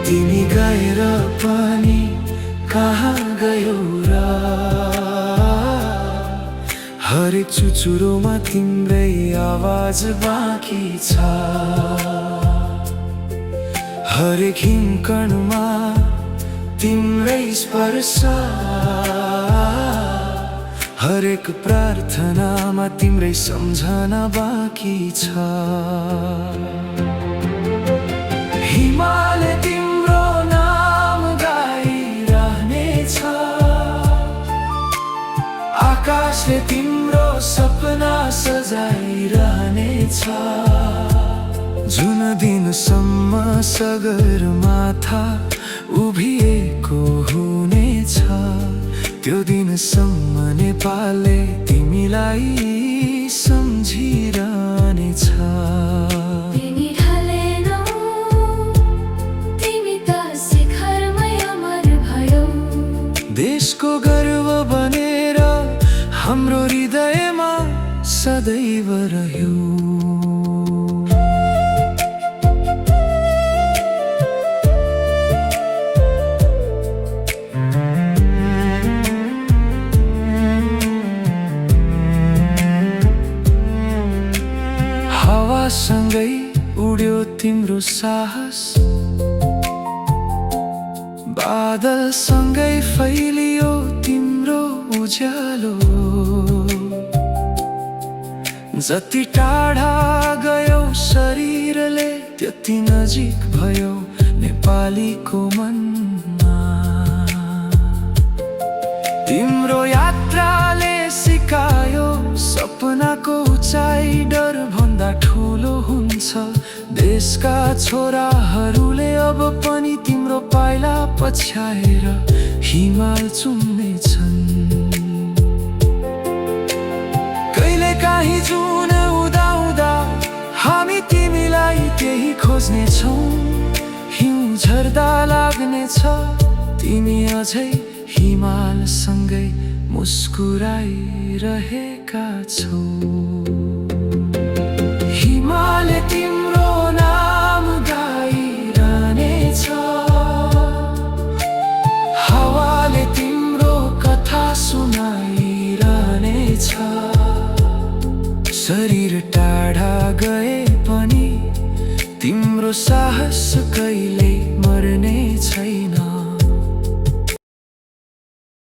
तिमी गएर पनि कहाँ गयौ र? हरेक चुचुरोमा तिम्रै आवाज बाँकी छ, हरेक हिमकणमा तिम्रै स्पर्श, हरेक प्रार्थनामा तिम्रै सम्झना बाँकी छ। हिमालय तिम्रो नाम गाइरहनेछ, आकाशले तिम्रो सपना सजाइरहनेछ। जुन दिनसम्म सगरमाथा उभिएको हुनेछ, त्यो दिनसम्म नेपालले तिमीलाई सम्झिरहनेछ। तिमी ढलेनौ, तिमी त शिखरमै अमर भयौ। देशको गर्व बनेर हाम्रो हृदयमा सदैव रह्यौ। हावासँगै उड्यो तिम्रो साहस, बादलसँगै फैलियो तिम्रो उज्यालो। जति टाढा गयौ शरीरले, त्यति नजिक भयो नेपालीको मनमा। तिम्रो यात्राले सिकायो सपनाको उचाइ डर भन्दा ठुलो हुन्छ। देशका छोराहरूले अब पनि तिम्रो पाइला पछ्याएर हिमाल चुम्नेछन्। कहिले काहीँ जुन उदाउँदा हामी तिमीलाई त्यही खोज्नेछौँ। हिउँ झर्दा लाग्नेछ, तिमी अझै हिमालसँगै मुस्कुराइरहेका छौ। हिमालय तिम्रो नाम गाइरहनेछ, हावाले तिम्रो कथा सुनाइरहनेछ। शरीर टाढा गए पनि तिम्रो साहस कहिल्यै मर्ने छैन।